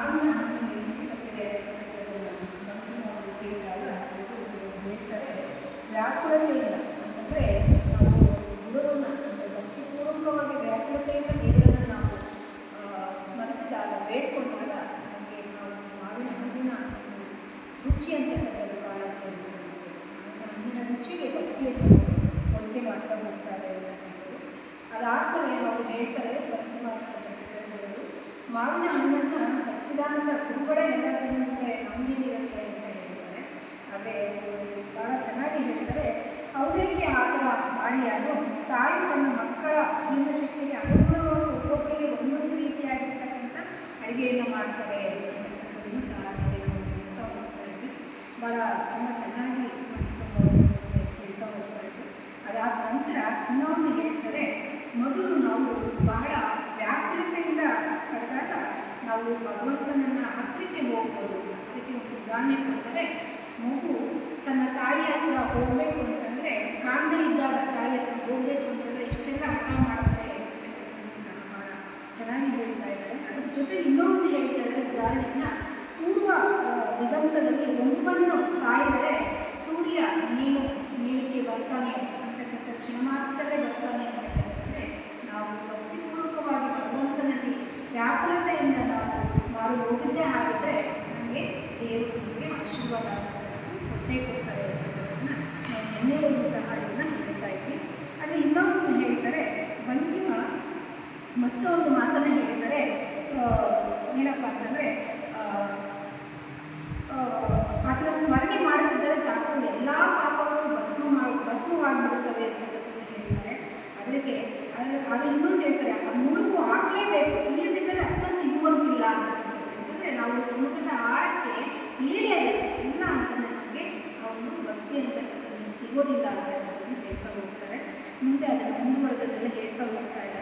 ಮಾವಿನ ಹಣ್ಣು ನೆನೆಸಿ ಕಟ್ಟಿದೆ ಕೇಳಿದಾಗ ಹೇಳ್ತಾರೆ ವ್ಯಾಕುಲತೆಯಿಂದ ಅಂತಂದರೆ ನಾವು ಗುರುವನ್ನ ಅಂದರೆ ಭಕ್ತಿಪೂರ್ವಕವಾಗಿ ವ್ಯಾಕುಲತೆಯಿಂದ ದೇವರನ್ನು ನಾವು ಸ್ಮರಿಸಿದಾಗ ಬೇಡ್ಕೊಂಡಾಗ ನಮಗೆ ನಾವು ಮಾವಿನ ಹಣ್ಣಿನ ರುಚಿ ಅಂತಕ್ಕಂಥದ್ದು ಕಾಣುತ್ತೆ. ಮಾವಿನ ಹಣ್ಣಿನ ರುಚಿಗೆ ಭಕ್ತಿಯನ್ನು ಹೋಲಿಕೆ ಮಾಡ್ತಾ ಹೋಗ್ತಾರೆ ಅಂತ ಹೇಳ್ಬೋದು. ಅದಾದಮೇಲೆ ಅವರು ಹೇಳ್ತಾರೆ ಭಕ್ತಿಮಾನ್ ಚಂದ್ರಶೇಖರ್ ಮಾವಿನ ಹಣ್ಣನ್ನು ಸಚ್ಚಿದಾನಂದ ಗುರುಗಳೇ ಎಲ್ಲ ತಿಂದರೆ ನಮಗೇನಿರುತ್ತೆ ಅಂತ ಹೇಳ್ತಾರೆ. ಆದರೆ ಭಾಳ ಚೆನ್ನಾಗಿ ಹೇಳ್ತಾರೆ, ಅವರೇಗೆ ಆ ಥರ ಮಾಡಿಯಾರು ತಾಯಿ ತನ್ನ ಮಕ್ಕಳ ಜೀವನಶಕ್ತಿಗೆ ಅನುಗುಣವಾಗಿ ಒಬ್ಬೊಬ್ಬರಿಗೆ ಒಂದೊಂದು ರೀತಿಯಾಗಿರ್ತಕ್ಕಂಥ ಅಡುಗೆಯನ್ನು ಮಾಡ್ತಾರೆ ಅಂತಕ್ಕಂಥದ್ದು ಸಹ ಹೇಳ್ತಾ ಹೋಗ್ತಾ ಇದ್ವಿ. ಭಾಳ ತುಂಬ ಚೆನ್ನಾಗಿ ಹೇಳ್ತಾ ಹೋಗ್ತಾ ಇದ್ವಿ. ಅದಾದ ನಂತರ ಇನ್ನೊಂದು ಹೇಳ್ತಾರೆ, ಮೊದಲು ನಾವು ಬಹಳ ವ್ಯಾಕುಲತೆಯಿಂದ ಕರೆದಾಗ ನಾವು ಭಗವಂತನನ್ನು ಹತ್ತಿರಕ್ಕೆ ಹೋಗ್ಬೋದು. ಅದಕ್ಕೆ ಒಂದು ಉದಾಹರಣೆ ಕೊಟ್ಟರೆ, ಮಗು ತನ್ನ ತಾಯಿ ಹತ್ರ ಹೋಗಬೇಕು ಅಂತಂದರೆ ಕಾಣದೇ ಇದ್ದಾಗ ತಾಯಿ ಹತ್ರ ಹೋಗಬೇಕು ಅಂತಂದರೆ ಇಷ್ಟೆಲ್ಲ ಹಠ ಮಾಡುತ್ತೆ ಅಂತಕ್ಕಂಥದ್ದು ಸಹ ಭಾಳ ಚೆನ್ನಾಗಿ ಹೇಳ್ತಾ ಇದ್ದಾರೆ. ಅದ್ರ ಜೊತೆ ಇನ್ನೊಂದು ಹೇಳ್ತಾ ಇದ್ದಾರೆ ಉದಾಹರಣೆಯನ್ನು, ಪೂರ್ವ ದಿಗಂತದಲ್ಲಿ ಒಂಬನ್ನು ತಾಳಿದರೆ ಸೂರ್ಯ ಮೇಲಕ್ಕೆ ಬರ್ತಾನೆ ಅಂತಕ್ಕಂಥ ಕ್ಷಣ ಮಾತ್ರವೇ ಬರ್ತಾನೆ ಅಂತಕ್ಕಂಥದ್ದರೆ ನಾವು ಭಕ್ತಿಪೂರ್ವಕವಾಗಿ ಭಗವಂತನಲ್ಲಿ ವ್ಯಾಕುಲತೆಯಿಂದ ನಾವು ಮಾರು ಹೋಗಿದ್ದೇ ಆಗಿದ್ದರೆ ನಮಗೆ ದೇವರು ನಮಗೆ ಆಶೀರ್ವಾದ ಕೊಟ್ಟೇ ಕೊಡ್ತಾರೆ ಅನ್ನೋದನ್ನು ನಾವು ನಿನ್ನೆಗೂ ಸಹ ಇದನ್ನು ಹೇಳ್ತಾ ಇದ್ವಿ. ಆದರೆ ಇನ್ನೊಂದು ಹೇಳ್ತಾರೆ, ಬಂಕಿಮ ಮತ್ತೊಂದು ಮಾತನ್ನು ಹೇಳ್ತಾರೆ, ಏನಪ್ಪ ಅಂತಂದರೆ ಆತನ ಸ್ಮರಣೆ ಮಾಡುತ್ತಿದ್ದರೆ ಸಾಕು ಎಲ್ಲ ಪಾಪಗಳು ಭಸ್ಮವಾಗಿಬಿಡುತ್ತವೆ ಅಂತಕ್ಕಂಥದ್ದು ಹೇಳ್ತಾರೆ. ಅದು ಇನ್ನೊಂದು ಹೇಳ್ತಾರೆ, ಆ ಮುಳುಗು ಆಗಲೇಬೇಕು, ಇಲ್ಲದಿದ್ದರೆ ಅರ್ಥ ಸಿಗುವಂತಿಲ್ಲ ಅಂತಕ್ಕಂಥದ್ದು. ನಾವು ಸಮುದ್ರದ ಆಳಕ್ಕೆ ಇಳಿಯಲೇಬೇಕು, ಇಲ್ಲ ಅಂತಂದರೆ ನಮಗೆ ಅವನು ಭಕ್ತಿ ಅಂತಕ್ಕಂಥದ್ದು ಸಿಗೋದಿಲ್ಲ ಅಂತಕ್ಕಂಥದ್ದು ಹೇಳ್ತಾ ಹೋಗ್ತಾರೆ. ಮುಂದೆ ಅದನ್ನು ಮುಂದುವರೆದದೆಲ್ಲ ಹೇಳ್ತಾ ಹೋಗ್ತಾ ಇದ್ದಾರೆ.